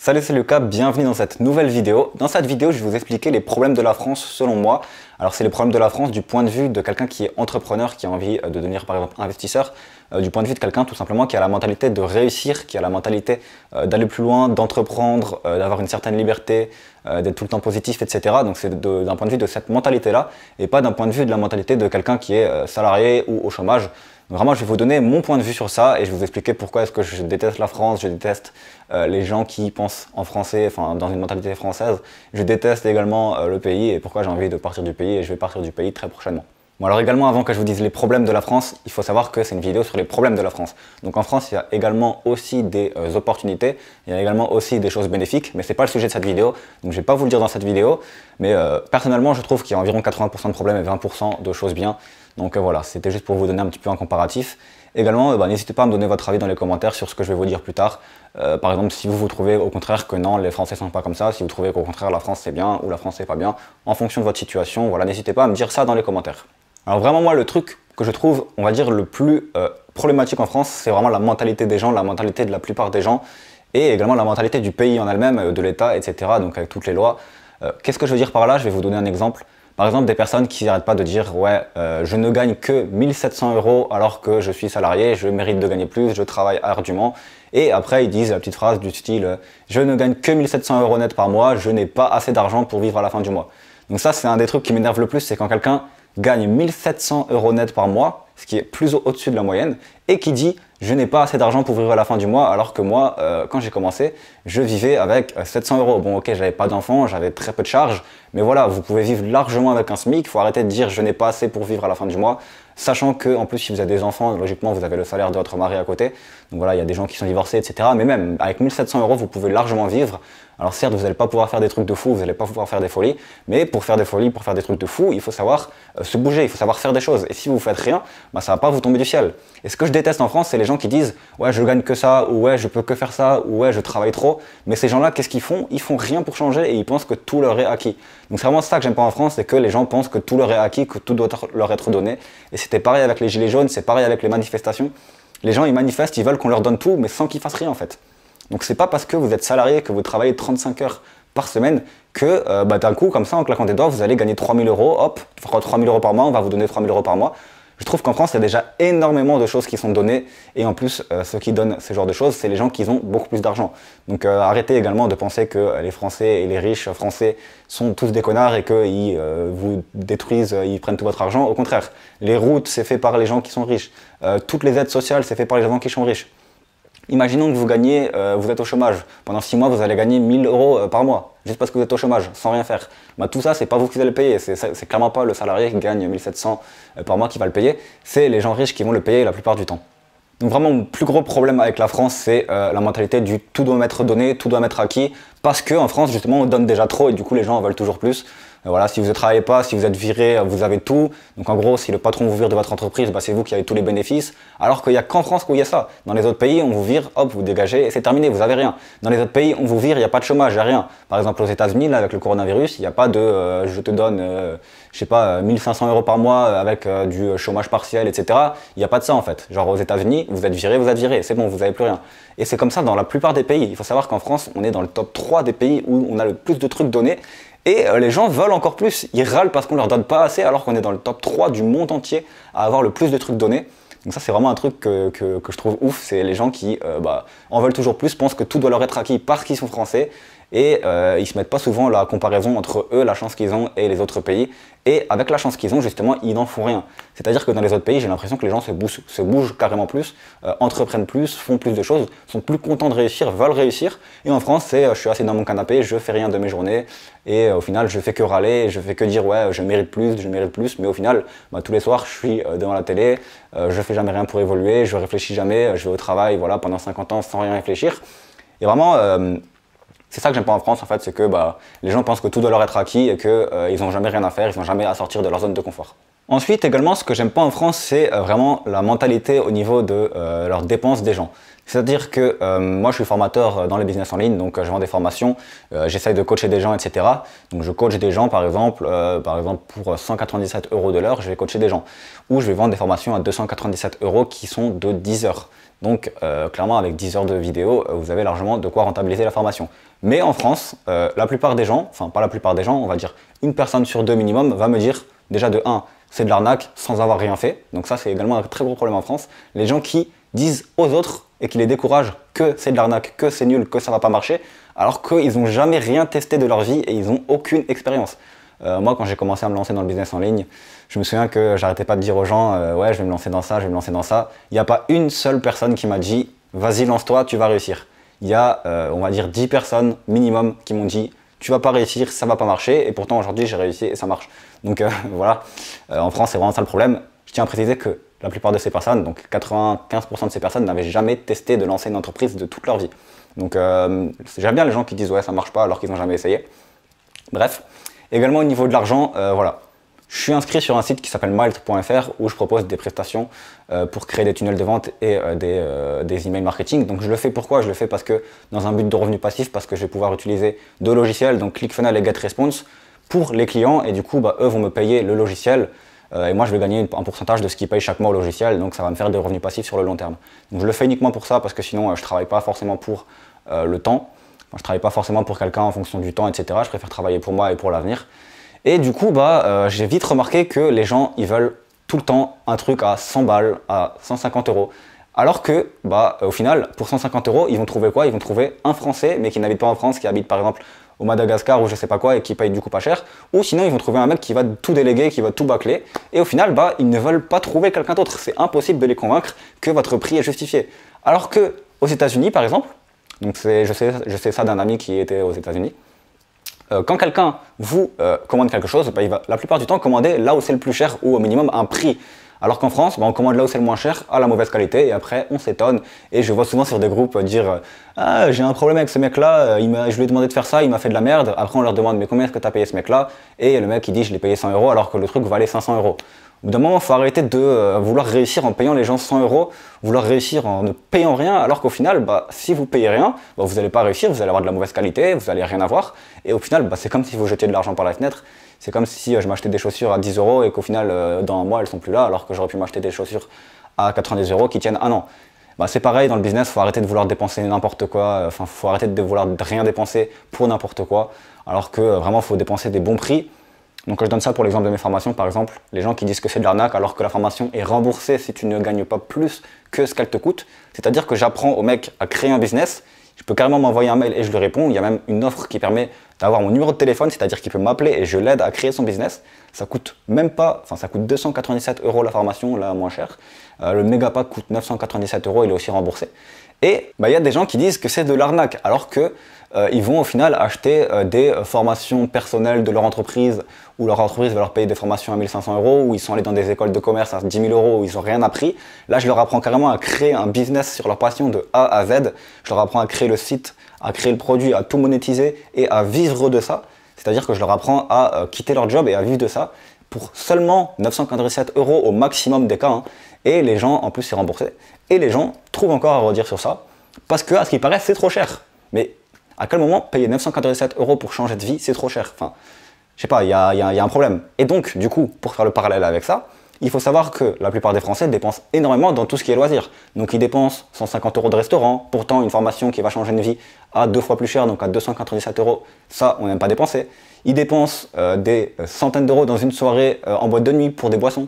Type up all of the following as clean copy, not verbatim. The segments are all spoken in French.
Salut, c'est Lucas, bienvenue dans cette nouvelle vidéo. Dans cette vidéo, je vais vous expliquer les problèmes de la France selon moi. Alors c'est les problèmes de la France du point de vue de quelqu'un qui est entrepreneur, qui a envie de devenir par exemple investisseur, du point de vue de quelqu'un tout simplement qui a la mentalité de réussir, qui a la mentalité d'aller plus loin, d'entreprendre, d'avoir une certaine liberté, d'être tout le temps positif, etc. Donc c'est d'un point de vue de cette mentalité-là et pas d'un point de vue de la mentalité de quelqu'un qui est salarié ou au chômage. Vraiment, je vais vous donner mon point de vue sur ça et je vais vous expliquer pourquoi est-ce que je déteste la France, je déteste les gens qui pensent en français, enfin dans une mentalité française. Je déteste également le pays et pourquoi j'ai envie de partir du pays et je vais partir du pays très prochainement. Bon alors également, avant que je vous dise les problèmes de la France, il faut savoir que c'est une vidéo sur les problèmes de la France. Donc en France, il y a également aussi des opportunités, il y a également aussi des choses bénéfiques, mais c'est pas le sujet de cette vidéo, donc je vais pas vous le dire dans cette vidéo. Mais personnellement, je trouve qu'il y a environ 80% de problèmes et 20% de choses bien. Donc voilà, c'était juste pour vous donner un petit peu un comparatif. Également, n'hésitez pas à me donner votre avis dans les commentaires sur ce que je vais vous dire plus tard. Par exemple, si vous trouvez au contraire que non, les Français sont pas comme ça, si vous trouvez qu'au contraire la France c'est bien ou la France c'est pas bien, en fonction de votre situation, voilà, n'hésitez pas à me dire ça dans les commentaires. Alors vraiment moi, le truc que je trouve, on va dire, le plus problématique en France, c'est vraiment la mentalité des gens, la mentalité de la plupart des gens, et également la mentalité du pays en elle-même, de l'État, etc., donc avec toutes les lois. Qu'est-ce que je veux dire par là? Je vais vous donner un exemple. Par exemple, des personnes qui n'arrêtent pas de dire « ouais, je ne gagne que 1700 € alors que je suis salarié, je mérite de gagner plus, je travaille ardument ». Et après, ils disent la petite phrase du style « je ne gagne que 1700 € net par mois, je n'ai pas assez d'argent pour vivre à la fin du mois ». Donc ça, c'est un des trucs qui m'énerve le plus, c'est quand quelqu'un gagne 1700 € net par mois, ce qui est plus au-dessus de la moyenne, et qui dit « je n'ai pas assez d'argent pour vivre à la fin du mois », alors que moi, quand j'ai commencé, je vivais avec 700 €. Bon ok, j'avais pas d'enfants, j'avais très peu de charges, mais voilà, vous pouvez vivre largement avec un SMIC, il faut arrêter de dire « je n'ai pas assez pour vivre à la fin du mois », sachant que en plus si vous avez des enfants, logiquement vous avez le salaire de votre mari à côté, donc voilà, il y a des gens qui sont divorcés, etc. Mais même avec 1700 €, vous pouvez largement vivre. Alors certes, vous n'allez pas pouvoir faire des trucs de fou, vous n'allez pas pouvoir faire des folies, mais pour faire des folies, pour faire des trucs de fou, il faut savoir se bouger, il faut savoir faire des choses. Et si vous faites rien, ça va pas vous tomber du ciel. Et ce que je déteste en France, c'est les gens qui disent « ouais, je gagne que ça » ou « ouais, je peux que faire ça » ou « ouais, je travaille trop ». Mais ces gens-là, qu'est-ce qu'ils font? Ils font rien pour changer et ils pensent que tout leur est acquis. Donc c'est vraiment ça que j'aime pas en France, c'est que les gens pensent que tout leur est acquis, que tout doit leur être donné. Et c'était pareil avec les gilets jaunes, c'est pareil avec les manifestations. Les gens, ils manifestent, ils veulent qu'on leur donne tout, mais sans qu'ils fassent rien en fait. Donc c'est pas parce que vous êtes salarié, que vous travaillez 35 heures par semaine, que d'un coup, comme ça, en claquant des doigts, vous allez gagner 3000 €, hop, 3000 € par mois, on va vous donner 3000 € par mois. Je trouve qu'en France, il y a déjà énormément de choses qui sont données, et en plus, ceux qui donnent ce genre de choses, c'est les gens qui ont beaucoup plus d'argent. Donc arrêtez également de penser que les Français et les riches français sont tous des connards et qu'ils vous détruisent, ils prennent tout votre argent. Au contraire, les routes, c'est fait par les gens qui sont riches. Toutes les aides sociales, c'est fait par les gens qui sont riches. Imaginons que vous gagnez, vous êtes au chômage. Pendant 6 mois, vous allez gagner 1000 € par mois, juste parce que vous êtes au chômage, sans rien faire. Tout ça, c'est pas vous qui allez le payer. C'est clairement pas le salarié qui gagne 1700 € par mois qui va le payer. C'est les gens riches qui vont le payer la plupart du temps. Donc vraiment, mon plus gros problème avec la France, c'est la mentalité du tout doit m'être donné, tout doit m'être acquis. Parce qu'en France, justement, on donne déjà trop et du coup, les gens en veulent toujours plus. Voilà, si vous ne travaillez pas, si vous êtes viré, vous avez tout. Donc en gros, si le patron vous vire de votre entreprise, c'est vous qui avez tous les bénéfices. Alors qu'il n'y a qu'en France où il y a ça. Dans les autres pays, on vous vire, hop, vous dégagez et c'est terminé, vous n'avez rien. Dans les autres pays, on vous vire, il n'y a pas de chômage, il n'y a rien. Par exemple, aux États-Unis, là, avec le coronavirus, il n'y a pas de je te donne, je sais pas, 1500 € par mois avec du chômage partiel, etc. Il n'y a pas de ça en fait. Genre aux États-Unis, vous êtes viré, c'est bon, vous n'avez plus rien. Et c'est comme ça dans la plupart des pays. Il faut savoir qu'en France, on est dans le top 3 des pays où on a le plus de trucs donnés. Et les gens veulent encore plus, ils râlent parce qu'on leur donne pas assez alors qu'on est dans le top 3 du monde entier à avoir le plus de trucs donnés. Donc ça c'est vraiment un truc que je trouve ouf, c'est les gens qui en veulent toujours plus, pensent que tout doit leur être acquis parce qu'ils sont français et ils se mettent pas souvent la comparaison entre eux, la chance qu'ils ont et les autres pays. Et avec la chance qu'ils ont justement, ils n'en font rien. C'est-à-dire que dans les autres pays, j'ai l'impression que les gens se bougent carrément plus, entreprennent plus, font plus de choses, sont plus contents de réussir, veulent réussir. Et en France, c'est je suis assis dans mon canapé, je fais rien de mes journées et au final, je fais que râler, je fais que dire ouais, je mérite plus, mais au final, tous les soirs, je suis devant la télé, je fais jamais rien pour évoluer, je réfléchis jamais, je vais au travail, voilà, pendant 50 ans sans rien réfléchir. Et vraiment, c'est ça que j'aime pas en France en fait, c'est que les gens pensent que tout doit leur être acquis et qu'ils n'ont jamais rien à faire, ils n'ont jamais à sortir de leur zone de confort. Ensuite également, ce que j'aime pas en France, c'est vraiment la mentalité au niveau de leurs dépenses des gens. C'est-à-dire que moi je suis formateur dans les business en ligne, donc je vends des formations, j'essaye de coacher des gens, etc. Donc je coach des gens par exemple pour 197 € de l'heure, je vais coacher des gens. Ou je vais vendre des formations à 297 € qui sont de 10 heures. Donc clairement avec 10 heures de vidéo, vous avez largement de quoi rentabiliser la formation. Mais en France, la plupart des gens, enfin pas la plupart des gens, on va dire une personne sur deux minimum va me dire déjà de 1, c'est de l'arnaque sans avoir rien fait. Donc ça c'est également un très gros problème en France. Les gens qui disent aux autres et qui les découragent que c'est de l'arnaque, que c'est nul, que ça va pas marcher, alors qu'ils n'ont jamais rien testé de leur vie et ils n'ont aucune expérience. Moi, quand j'ai commencé à me lancer dans le business en ligne, je me souviens que j'arrêtais pas de dire aux gens ouais, je vais me lancer dans ça, je vais me lancer dans ça. Il n'y a pas une seule personne qui m'a dit vas-y, lance-toi, tu vas réussir. Il y a, on va dire, 10 personnes minimum qui m'ont dit tu vas pas réussir, ça va pas marcher. Et pourtant, aujourd'hui, j'ai réussi et ça marche. Donc voilà, en France, c'est vraiment ça le problème. Je tiens à préciser que la plupart de ces personnes, donc 95% de ces personnes, n'avaient jamais testé de lancer une entreprise de toute leur vie. Donc j'aime bien les gens qui disent ouais, ça marche pas alors qu'ils n'ont jamais essayé. Bref, également au niveau de l'argent, voilà. Je suis inscrit sur un site qui s'appelle Malt.fr où je propose des prestations pour créer des tunnels de vente et des emails marketing. Donc je le fais pourquoi? Je le fais parce que dans un but de revenu passif, parce que je vais pouvoir utiliser deux logiciels, donc ClickFunnels et GetResponse, pour les clients et du coup eux vont me payer le logiciel et moi je vais gagner un pourcentage de ce qu'ils payent chaque mois au logiciel, donc ça va me faire des revenus passifs sur le long terme. Donc je le fais uniquement pour ça parce que sinon je ne travaille pas forcément pour le temps, je ne travaille pas forcément pour quelqu'un en fonction du temps, etc. Je préfère travailler pour moi et pour l'avenir. Et du coup j'ai vite remarqué que les gens ils veulent tout le temps un truc à 100 balles, à 150 €. Alors que, au final, pour 150 €, ils vont trouver quoi? Ils vont trouver un Français, mais qui n'habite pas en France, qui habite par exemple au Madagascar ou je sais pas quoi et qui paye du coup pas cher. Ou sinon, ils vont trouver un mec qui va tout déléguer, qui va tout bâcler. Et au final, ils ne veulent pas trouver quelqu'un d'autre. C'est impossible de les convaincre que votre prix est justifié. Alors que aux États-Unis, par exemple, donc je sais ça d'un ami qui était aux États-Unis. Quand quelqu'un vous commande quelque chose, il va la plupart du temps commander là où c'est le plus cher ou au minimum un prix. Alors qu'en France, on commande là où c'est le moins cher, à la mauvaise qualité, et après on s'étonne. Et je vois souvent sur des groupes dire ah, j'ai un problème avec ce mec-là, je lui ai demandé de faire ça, il m'a fait de la merde. Après on leur demande mais combien est-ce que tu as payé ce mec-là? Et le mec il dit je l'ai payé 100 € alors que le truc valait 500 €. Au bout d'un moment, il faut arrêter de vouloir réussir en payant les gens 100 €, vouloir réussir en ne payant rien, alors qu'au final, si vous payez rien, vous n'allez pas réussir, vous allez avoir de la mauvaise qualité, vous n'allez rien avoir. Et au final, c'est comme si vous jetiez de l'argent par la fenêtre. C'est comme si je m'achetais des chaussures à 10 € et qu'au final, dans un mois, elles sont plus là, alors que j'aurais pu m'acheter des chaussures à 90 € qui tiennent un an. C'est pareil dans le business, il faut arrêter de vouloir dépenser n'importe quoi, il faut arrêter de vouloir rien dépenser pour n'importe quoi, alors que vraiment, il faut dépenser des bons prix. Donc je donne ça pour l'exemple de mes formations, par exemple, les gens qui disent que c'est de l'arnaque alors que la formation est remboursée si tu ne gagnes pas plus que ce qu'elle te coûte. C'est-à-dire que j'apprends au mec à créer un business, je peux carrément m'envoyer un mail et je lui réponds. Il y a même une offre qui permet d'avoir mon numéro de téléphone, c'est-à-dire qu'il peut m'appeler et je l'aide à créer son business. Ça coûte même pas, ça coûte 297 € la formation, la moins chère. Le méga pack coûte 997 €, il est aussi remboursé. Et il y a des gens qui disent que c'est de l'arnaque alors que ils vont au final acheter des formations personnelles de leur entreprise où leur entreprise va leur payer des formations à 1500 €, où ils sont allés dans des écoles de commerce à 10 000 € où ils n'ont rien appris. Là, je leur apprends carrément à créer un business sur leur passion de A à Z. Je leur apprends à créer le site, à créer le produit, à tout monétiser et à vivre de ça. C'est-à-dire que je leur apprends à quitter leur job et à vivre de ça pour seulement 997 € au maximum des cas. Hein. Et les gens, en plus, c'est remboursé. Et les gens trouvent encore à redire sur ça parce que, à ce qui paraît, c'est trop cher. Mais à quel moment payer 997 € pour changer de vie, c'est trop cher? Enfin, je sais pas, il y a un problème. Et donc, du coup, pour faire le parallèle avec ça, il faut savoir que la plupart des Français dépensent énormément dans tout ce qui est loisirs. Donc ils dépensent 150 € de restaurant, pourtant une formation qui va changer une vie à 2 fois plus cher, donc à 297 €, ça on n'aime pas dépenser. Ils dépensent des centaines d'euros dans une soirée en boîte de nuit pour des boissons.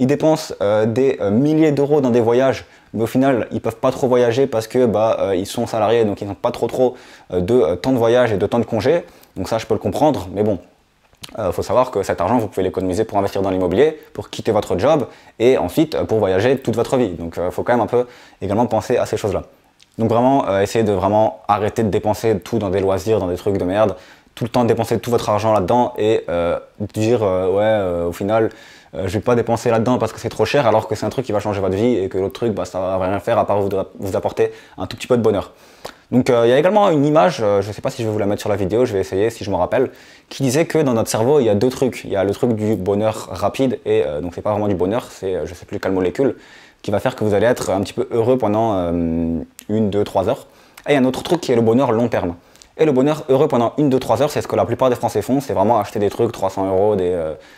Ils dépensent des milliers d'euros dans des voyages, mais au final ils peuvent pas trop voyager parce que ils sont salariés, donc ils n'ont pas trop de temps de voyage et de temps de congé. Donc ça je peux le comprendre, mais bon. Faut savoir que cet argent, vous pouvez l'économiser pour investir dans l'immobilier, pour quitter votre job et ensuite pour voyager toute votre vie. Donc il faut quand même un peu également penser à ces choses-là. Donc vraiment, essayez de vraiment arrêter de dépenser tout dans des loisirs, dans des trucs de merde, tout le temps dépenser tout votre argent là-dedans et dire au final, je vais pas dépenser là-dedans parce que c'est trop cher alors que c'est un truc qui va changer votre vie et que l'autre truc, ça va rien faire à part vous apporter un tout petit peu de bonheur. Donc il y a également une image, je ne sais pas si je vais vous la mettre sur la vidéo, je vais essayer si je me rappelle, qui disait que dans notre cerveau il y a deux trucs. Il y a le truc du bonheur rapide et donc c'est pas vraiment du bonheur, c'est je sais plus quelle molécule, qui va faire que vous allez être un petit peu heureux pendant 1, 2, 3 heures. Et il y a un autre truc qui est le bonheur long terme. Et le bonheur heureux pendant 1, 2, 3 heures, c'est ce que la plupart des Français font, c'est vraiment acheter des trucs, 300 €, des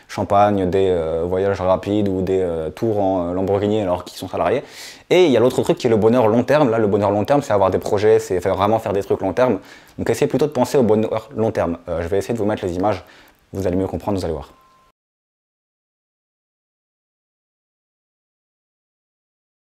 champagnes, des voyages rapides ou des tours en Lamborghini alors qu'ils sont salariés. Et il y a l'autre truc qui est le bonheur long terme. Là, le bonheur long terme, c'est avoir des projets, c'est vraiment faire des trucs long terme. Donc essayez plutôt de penser au bonheur long terme. Je vais essayer de vous mettre les images, vous allez mieux comprendre, vous allez voir.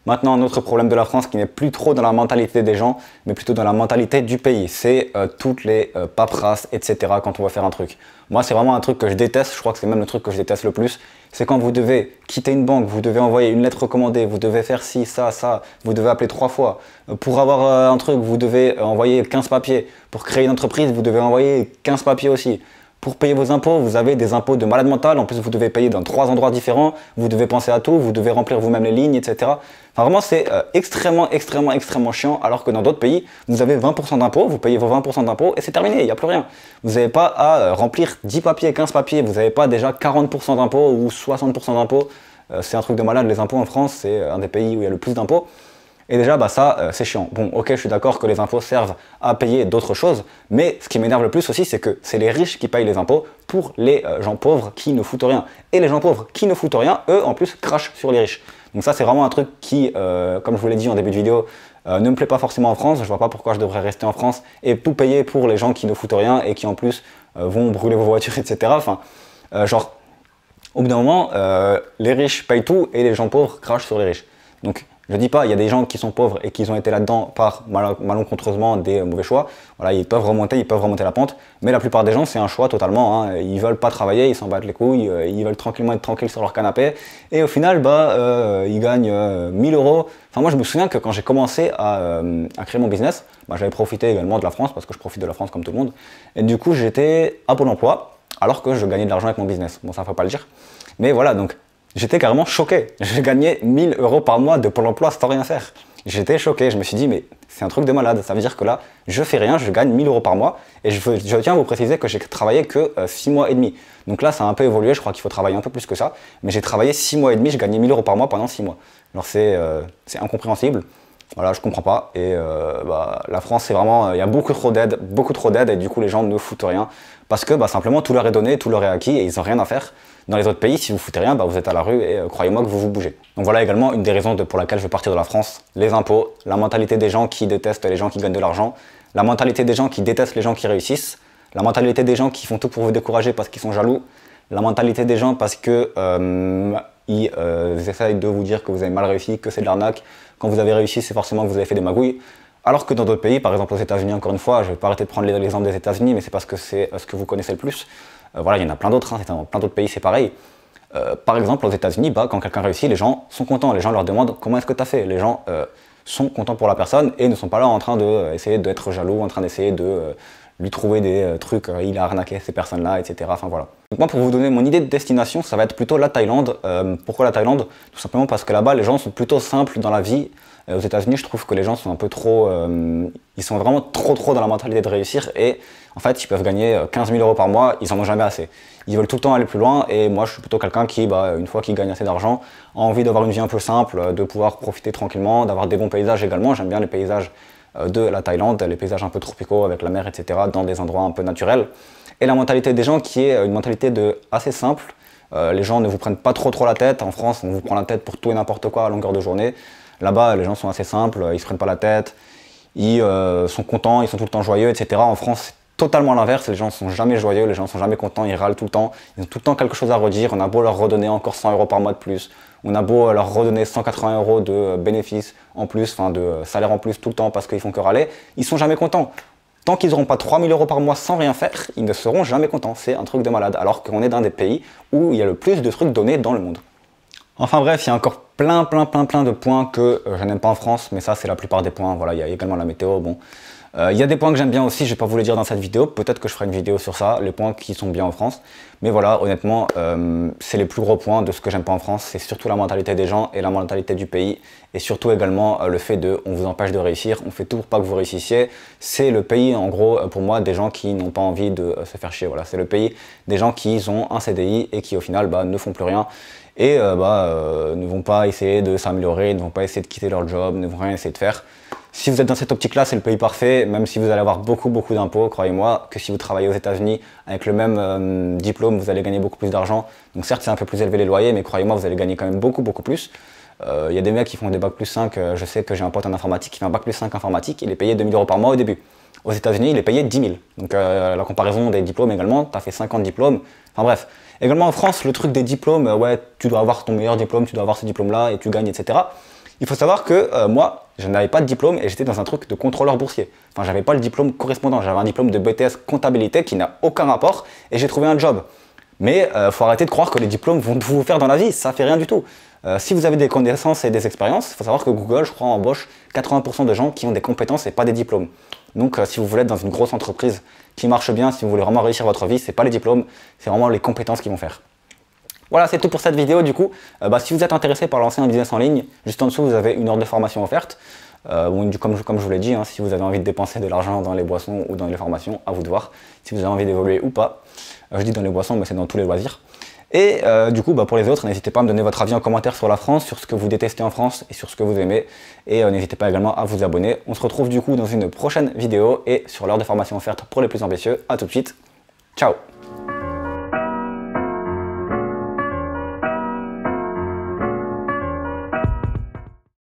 Maintenant, un autre problème de la France qui n'est plus trop dans la mentalité des gens, mais plutôt dans la mentalité du pays, c'est toutes les paperasses, etc. quand on va faire un truc. Moi, c'est vraiment un truc que je déteste, je crois que c'est même le truc que je déteste le plus, c'est quand vous devez quitter une banque, vous devez envoyer une lettre recommandée, vous devez faire ci, ça, ça, vous devez appeler 3 fois. Pour avoir un truc, vous devez envoyer 15 papiers. Pour créer une entreprise, vous devez envoyer 15 papiers aussi. Pour payer vos impôts, vous avez des impôts de malade mental. En plus, vous devez payer dans 3 endroits différents. Vous devez penser à tout. Vous devez remplir vous-même les lignes, etc. Enfin, vraiment, c'est extrêmement chiant. Alors que dans d'autres pays, vous avez 20% d'impôts. Vous payez vos 20% d'impôts et c'est terminé. Il n'y a plus rien. Vous n'avez pas à remplir 10 papiers, 15 papiers. Vous n'avez pas déjà 40% d'impôts ou 60% d'impôts. C'est un truc de malade. Les impôts en France, c'est un des pays où il y a le plus d'impôts. Et déjà, ça, c'est chiant. Bon, ok, je suis d'accord que les impôts servent à payer d'autres choses, mais ce qui m'énerve le plus aussi, c'est que c'est les riches qui payent les impôts pour les gens pauvres qui ne foutent rien. Et les gens pauvres qui ne foutent rien, eux, en plus, crachent sur les riches. Donc ça, c'est vraiment un truc qui, comme je vous l'ai dit en début de vidéo, ne me plaît pas forcément en France. Je vois pas pourquoi je devrais rester en France et tout payer pour les gens qui ne foutent rien et qui, en plus, vont brûler vos voitures, etc. Enfin, genre, au bout d'un moment, les riches payent tout et les gens pauvres crachent sur les riches. Donc, je dis pas, il y a des gens qui sont pauvres et qui ont été là-dedans par malencontreusement des mauvais choix. Voilà, ils peuvent remonter la pente. Mais la plupart des gens, c'est un choix totalement. Hein. Ils veulent pas travailler, ils s'en battent les couilles, ils veulent tranquillement être tranquilles sur leur canapé. Et au final, ils gagnent 1000 €. Enfin, moi, je me souviens que quand j'ai commencé à créer mon business, j'avais profité également de la France parce que je profite de la France comme tout le monde. Et du coup, j'étais à Pôle emploi alors que je gagnais de l'argent avec mon business. Bon, ça, faut pas le dire. Mais voilà, donc. J'étais carrément choqué. Je gagnais 1000 € par mois de Pôle emploi sans rien faire. J'étais choqué. Je me suis dit, mais c'est un truc de malade. Ça veut dire que là, je fais rien, je gagne 1000 € par mois. Et je tiens à vous préciser que j'ai travaillé que 6 mois et demi. Donc là, ça a un peu évolué. Je crois qu'il faut travailler un peu plus que ça. Mais j'ai travaillé 6 mois et demi. Je gagnais 1000 € par mois pendant 6 mois. Alors c'est incompréhensible. Voilà, je comprends pas. Et la France, c'est vraiment, il y a beaucoup trop d'aide, et du coup, les gens ne foutent rien. Parce que simplement, tout leur est donné, tout leur est acquis, et ils n'ont rien à faire. Dans les autres pays, si vous foutez rien, vous êtes à la rue, et croyez-moi que vous vous bougez. Donc voilà également une des raisons pour laquelle je veux partir de la France. Les impôts, la mentalité des gens qui détestent les gens qui gagnent de l'argent, la mentalité des gens qui détestent les gens qui réussissent, la mentalité des gens qui font tout pour vous décourager parce qu'ils sont jaloux, la mentalité des gens parce que ils essayent de vous dire que vous avez mal réussi, que c'est de l'arnaque. Quand vous avez réussi, c'est forcément que vous avez fait des magouilles. Alors que dans d'autres pays, par exemple aux États-Unis, encore une fois, je ne vais pas arrêter de prendre l'exemple des États-Unis, mais c'est parce que c'est ce que vous connaissez le plus. Voilà, il y en a plein d'autres, dans plein d'autres pays, c'est pareil. Par exemple, aux États-Unis, quand quelqu'un réussit, les gens sont contents. Les gens leur demandent comment est-ce que tu as fait. Les gens sont contents pour la personne et ne sont pas là en train d'essayer d'être jaloux, en train d'essayer de lui trouver des trucs, il a arnaqué ces personnes-là, etc. Enfin voilà. Donc moi, pour vous donner mon idée de destination, ça va être plutôt la Thaïlande. Pourquoi la Thaïlande? Tout simplement parce que là-bas, les gens sont plutôt simples dans la vie. Aux États-Unis, je trouve que les gens sont un peu trop, ils sont vraiment trop dans la mentalité de réussir et en fait, ils peuvent gagner 15 000 € par mois, ils en ont jamais assez. Ils veulent tout le temps aller plus loin et moi, je suis plutôt quelqu'un qui, une fois qu'il gagne assez d'argent, a envie d'avoir une vie un peu simple, de pouvoir profiter tranquillement, d'avoir des bons paysages également. J'aime bien les paysages de la Thaïlande, les paysages un peu tropicaux avec la mer, etc., dans des endroits un peu naturels. Et la mentalité des gens qui est une mentalité assez simple. Les gens ne vous prennent pas trop la tête. En France, on vous prend la tête pour tout et n'importe quoi à longueur de journée. Là-bas, les gens sont assez simples, ils se prennent pas la tête, ils sont contents, ils sont tout le temps joyeux, etc. En France, c'est totalement l'inverse, les gens sont jamais joyeux, les gens sont jamais contents, ils râlent tout le temps, ils ont tout le temps quelque chose à redire, on a beau leur redonner encore 100 € par mois de plus, on a beau leur redonner 180 € de bénéfices en plus, enfin de salaire en plus tout le temps parce qu'ils font que râler, ils sont jamais contents. Tant qu'ils n'auront pas 3 000 € par mois sans rien faire, ils ne seront jamais contents, c'est un truc de malade, alors qu'on est dans des pays où il y a le plus de trucs donnés dans le monde. Enfin bref, il y a encore plein de points que je n'aime pas en France, mais ça c'est la plupart des points. Voilà, il y a également la météo, bon. Il y a des points que j'aime bien aussi, je vais pas vous les dire dans cette vidéo, peut-être que je ferai une vidéo sur ça, les points qui sont bien en France. Mais voilà, honnêtement, c'est les plus gros points de ce que j'aime pas en France, c'est surtout la mentalité des gens et la mentalité du pays, et surtout également le fait de on vous empêche de réussir, on fait tout pour pas que vous réussissiez. C'est le pays, en gros, pour moi, des gens qui n'ont pas envie de se faire chier. Voilà, c'est le pays des gens qui ont un CDI et qui au final ne font plus rien et ne vont pas essayer de s'améliorer, ne vont pas essayer de quitter leur job, ne vont rien essayer de faire. Si vous êtes dans cette optique-là, c'est le pays parfait, même si vous allez avoir beaucoup d'impôts, croyez-moi, que si vous travaillez aux États-Unis avec le même diplôme, vous allez gagner beaucoup plus d'argent. Donc certes, c'est un peu plus élevé les loyers, mais croyez-moi, vous allez gagner quand même beaucoup plus. Il y a des mecs qui font des bac plus 5, je sais que j'ai un pote en informatique qui fait un bac plus 5 informatique, il est payé 2000 € par mois au début. Aux États-Unis, il est payé 10 000. Donc la comparaison des diplômes également, tu as fait 50 diplômes, enfin bref. Également en France, le truc des diplômes, ouais, tu dois avoir ton meilleur diplôme, tu dois avoir ce diplôme-là et tu gagnes, etc. Il faut savoir que moi, je n'avais pas de diplôme et j'étais dans un truc de contrôleur boursier. Enfin, j'avais pas le diplôme correspondant, j'avais un diplôme de BTS comptabilité qui n'a aucun rapport et j'ai trouvé un job. Mais faut arrêter de croire que les diplômes vont tout vous faire dans la vie, ça fait rien du tout. Si vous avez des connaissances et des expériences, il faut savoir que Google, je crois, embauche 80% de gens qui ont des compétences et pas des diplômes. Donc si vous voulez être dans une grosse entreprise qui marche bien, si vous voulez vraiment réussir votre vie, c'est pas les diplômes, c'est vraiment les compétences qui vont faire. Voilà, c'est tout pour cette vidéo du coup. Si vous êtes intéressé par lancer un business en ligne, juste en dessous vous avez une heure de formation offerte. Comme je vous l'ai dit, hein, si vous avez envie de dépenser de l'argent dans les boissons ou dans les formations, à vous de voir si vous avez envie d'évoluer ou pas. Je dis dans les boissons, mais c'est dans tous les loisirs. Et du coup, pour les autres, n'hésitez pas à me donner votre avis en commentaire sur la France, sur ce que vous détestez en France et sur ce que vous aimez. Et n'hésitez pas également à vous abonner. On se retrouve du coup dans une prochaine vidéo et sur l'heure de formation offerte pour les plus ambitieux. A tout de suite. Ciao!